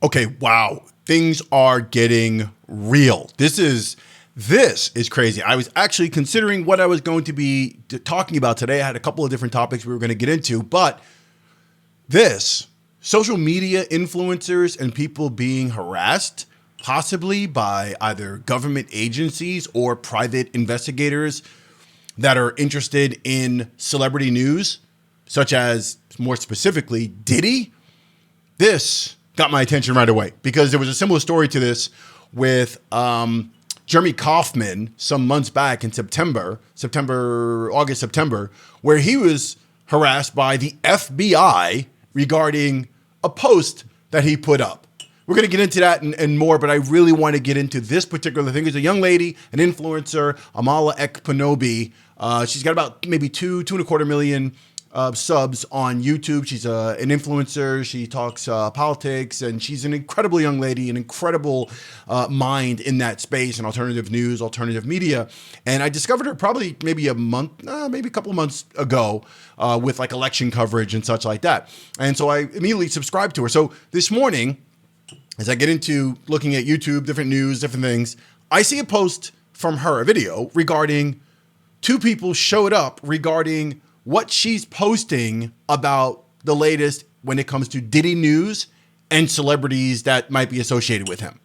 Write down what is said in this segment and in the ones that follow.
Okay, wow. Things are getting real. This is crazy. I was actually considering what I was going to be talking about today. I had a couple of different topics we were going to get into, but social media influencers and people being harassed, possibly by either government agencies or private investigators that are interested in celebrity news, such as, more specifically, Diddy. This got my attention right away because there was a similar story to this with Jeremy Kauffman some months back in August, September, where he was harassed by the FBI regarding a post that he put up. We're going to get into that and more, but I really want to get into this particular thing. There's a young lady, an influencer, Amala Ekpunobi. She's got about maybe 2.25 million subs on YouTube. She's an influencer. She talks politics, and she's an incredible young lady, an incredible mind in that space, and alternative news, alternative media. And I discovered her probably maybe a couple of months ago with like election coverage and such like that. And so I immediately subscribed to her. So this morning, as I get into looking at YouTube, different news, different things, I see a post from her, a video regarding two people showed up regarding what she's posting about the latest when it comes to Diddy news and celebrities that might be associated with him.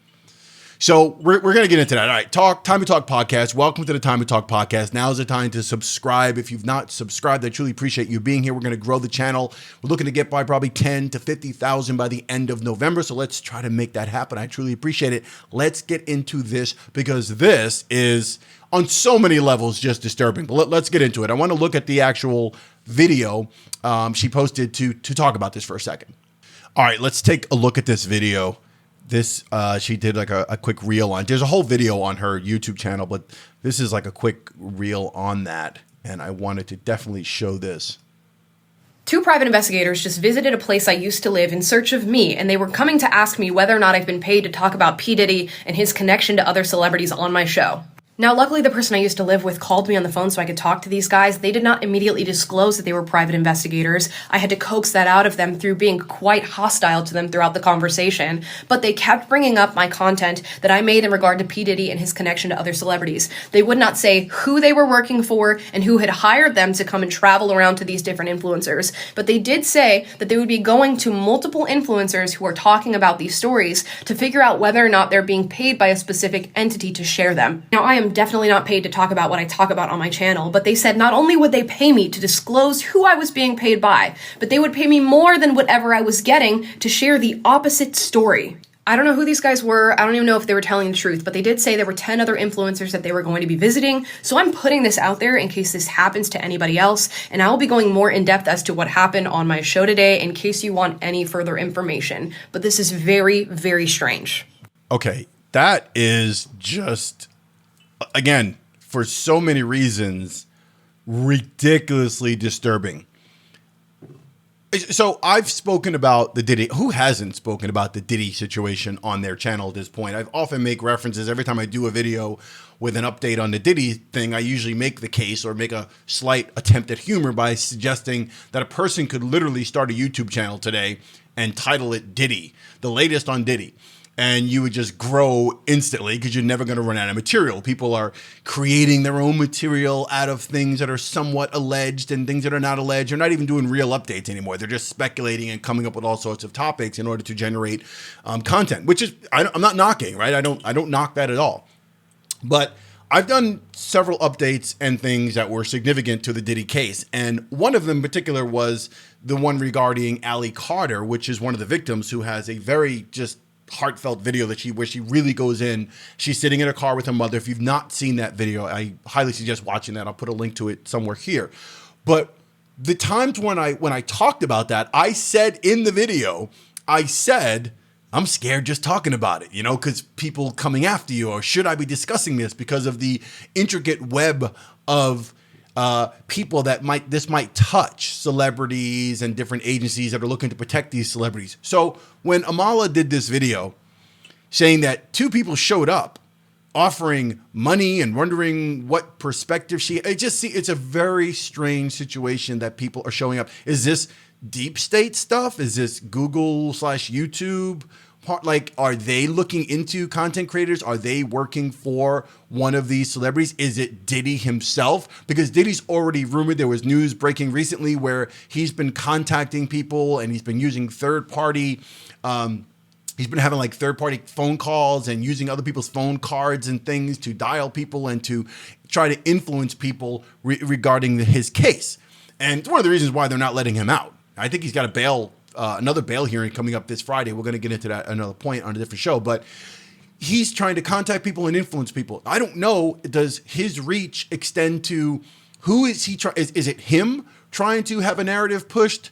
So we're going to get into that. All right, Time to Talk podcast. Welcome to the Time to Talk podcast. Now is the time to subscribe. If you've not subscribed, I truly appreciate you being here. We're going to grow the channel. We're looking to get by probably 10 to 50,000 by the end of November. So let's try to make that happen. I truly appreciate it. Let's get into this because this is on so many levels just disturbing. But let's get into it. I want to look at the actual video she posted to talk about this for a second. All right, let's take a look at this video. This, she did like a quick reel on. There's a whole video on her YouTube channel, but this is like a quick reel on that. And I wanted to definitely show this. Two private investigators just visited a place I used to live in search of me, and they were coming to ask me whether or not I've been paid to talk about P. Diddy and his connection to other celebrities on my show. Now, luckily, the person I used to live with called me on the phone so I could talk to these guys. They did not immediately disclose that they were private investigators. I had to coax that out of them through being quite hostile to them throughout the conversation. But they kept bringing up my content that I made in regard to P. Diddy and his connection to other celebrities. They would not say who they were working for and who had hired them to come and travel around to these different influencers. But they did say that they would be going to multiple influencers who are talking about these stories to figure out whether or not they're being paid by a specific entity to share them. Now, I am definitely not paid to talk about what I talk about on my channel, but they said not only would they pay me to disclose who I was being paid by, but they would pay me more than whatever I was getting to share the opposite story. I don't know who these guys were. I don't even know if they were telling the truth, but they did say there were 10 other influencers that they were going to be visiting. So I'm putting this out there in case this happens to anybody else. And I will be going more in depth as to what happened on my show today in case you want any further information. But this is very, very strange. Okay, that is just, again, for so many reasons, ridiculously disturbing. So I've spoken about the Diddy. Who hasn't spoken about the Diddy situation on their channel at this point? I've often make references every time I do a video with an update on the Diddy thing. I usually make the case or make a slight attempt at humor by suggesting that a person could literally start a YouTube channel today and title it Diddy, the latest on Diddy. And you would just grow instantly because you're never going to run out of material. People are creating their own material out of things that are somewhat alleged and things that are not alleged. They're not even doing real updates anymore. They're just speculating and coming up with all sorts of topics in order to generate content, which is, I'm not knocking, right? I don't knock that at all. But I've done several updates and things that were significant to the Diddy case. And one of them in particular was the one regarding Allie Carter, which is one of the victims who has a very just heartfelt video where she really goes in. She's sitting in a car with her mother. If you've not seen that video, I highly suggest watching that. I'll put a link to it somewhere here. But the times when I talked about that, I said in the video, I said, I'm scared just talking about it, because people coming after you, or should I be discussing this because of the intricate web of people that this might touch, celebrities and different agencies that are looking to protect these celebrities. So when Amala did this video saying that two people showed up offering money and wondering what perspective it's a very strange situation that people are showing up. Is this deep state stuff? Is this Google/YouTube? Like, are they looking into content creators? Are they working for one of these celebrities? Is it Diddy himself? Because Diddy's already rumored. There was news breaking recently where he's been contacting people and he's been using third-party he's been having like third-party phone calls and using other people's phone cards and things to dial people and to try to influence people regarding his case. And it's one of the reasons why they're not letting him out. I think he's got another bail hearing coming up this Friday. We're going to get into that another point on a different show, but he's trying to contact people and influence people. I don't know, does his reach extend to who is he trying? Is it him trying to have a narrative pushed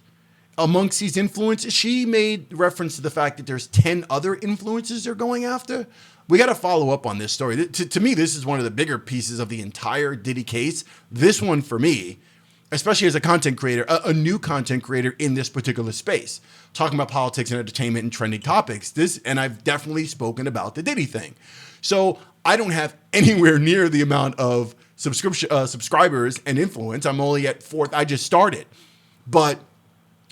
amongst these influencers? She made reference to the fact that there's 10 other influencers they're going after. We got to follow up on this story. To me, this is one of the bigger pieces of the entire Diddy case. This one for me, especially as a content creator, a new content creator in this particular space, talking about politics and entertainment and trending topics. And I've definitely spoken about the Diddy thing. So I don't have anywhere near the amount of subscribers and influence. I'm only at 4th. I just started. But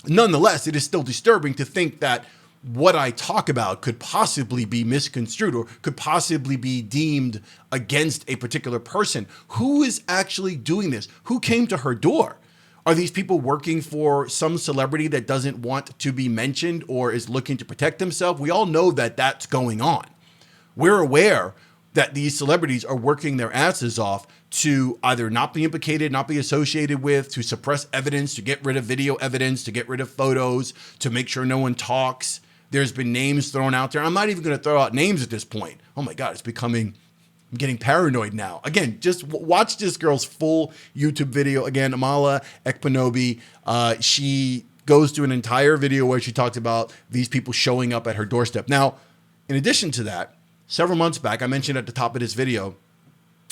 nonetheless, it is still disturbing to think that what I talk about could possibly be misconstrued or could possibly be deemed against a particular person. Who is actually doing this? Who came to her door? Are these people working for some celebrity that doesn't want to be mentioned or is looking to protect themselves? We all know that that's going on. We're aware that these celebrities are working their asses off to either not be implicated, not be associated with, to suppress evidence, to get rid of video evidence, to get rid of photos, to make sure no one talks. There's been names thrown out there. I'm not even going to throw out names at this point. Oh my God, I'm getting paranoid now. Again, just watch this girl's full YouTube video. Again, Amala Ekpunobi. She goes through an entire video where she talks about these people showing up at her doorstep. Now, in addition to that, several months back, I mentioned at the top of this video,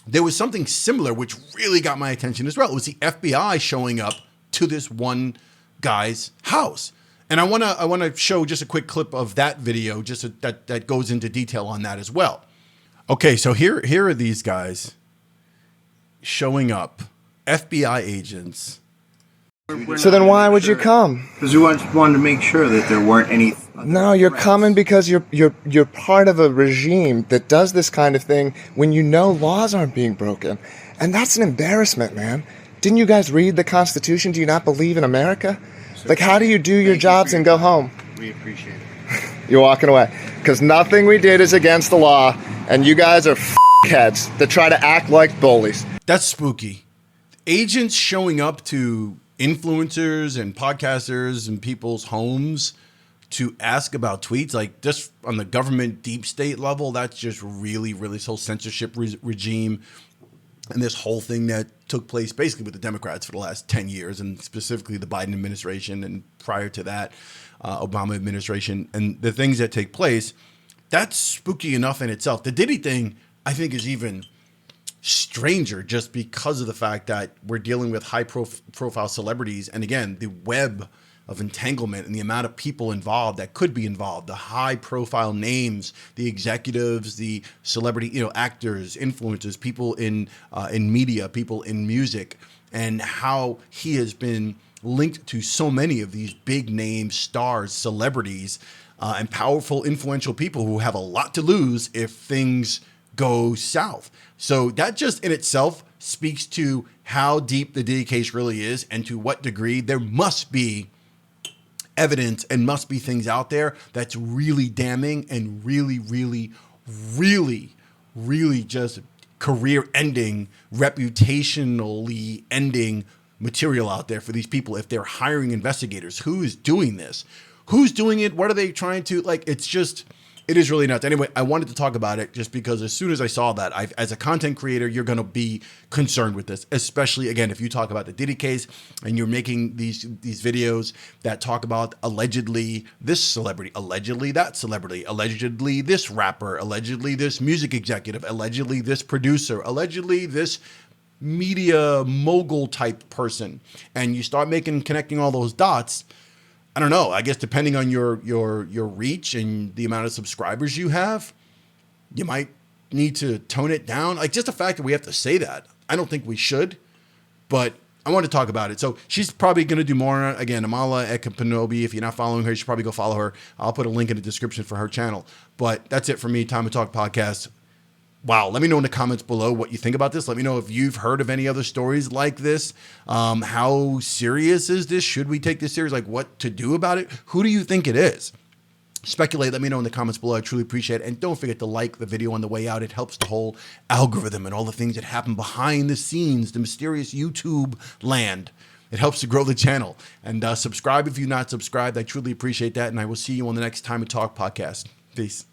there was something similar which really got my attention as well. It was the FBI showing up to this one guy's house. And I want to show just a quick clip of that video, that goes into detail on that as well. Okay, so here are these guys showing up, FBI agents. So then why would you come? Because we wanted to make sure that there weren't any. No, you're coming because you're part of a regime that does this kind of thing when you know laws aren't being broken. And that's an embarrassment, man. Didn't you guys read the Constitution? Do you not believe in America? Like, how do you do your jobs and go home? We appreciate it. You're walking away. Because nothing we did is against the law, and you guys are heads that try to act like bullies. That's spooky. Agents showing up to influencers and podcasters and people's homes to ask about tweets, like just on the government deep state level, that's just really, really this whole censorship regime and this whole thing that took place basically with the Democrats for the last 10 years and specifically the Biden administration and prior to that, Obama administration and the things that take place, that's spooky enough in itself. The Diddy thing, I think, is even stranger just because of the fact that we're dealing with high profile celebrities. And again, the web of entanglement and the amount of people involved that could be involved, the high profile names, the executives, the celebrity, actors, influencers, people in media, people in music, and how he has been linked to so many of these big name stars, celebrities, and powerful, influential people who have a lot to lose if things go south. So that just in itself speaks to how deep the Diddy case really is and to what degree there must be evidence and must be things out there that's really damning and really, really, really, really just career ending, reputationally ending material out there for these people if they're hiring investigators. Who is doing this? Who's doing it? What are they trying to, it is really nuts. Anyway, I wanted to talk about it just because as soon as I saw that, as a content creator, you're going to be concerned with this, especially, again, if you talk about the Diddy case and you're making these videos that talk about allegedly this celebrity, allegedly that celebrity, allegedly this rapper, allegedly this music executive, allegedly this producer, allegedly this media mogul type person, and you start connecting all those dots. I don't know. I guess depending on your reach and the amount of subscribers you have, you might need to tone it down. Like just the fact that we have to say that, I don't think we should, but I want to talk about it. So she's probably going to do more. Again, Amala Ekpunobi. If you're not following her, you should probably go follow her. I'll put a link in the description for her channel. But that's it for me. Time to Talk podcast. Wow. Let me know in the comments below what you think about this. Let me know if you've heard of any other stories like this. How serious is this? Should we take this serious? Like, what to do about it? Who do you think it is? Speculate. Let me know in the comments below. I truly appreciate it. And don't forget to like the video on the way out. It helps the whole algorithm and all the things that happen behind the scenes, the mysterious YouTube land. It helps to grow the channel. And subscribe if you're not subscribed. I truly appreciate that. And I will see you on the next Time to Talk podcast. Peace.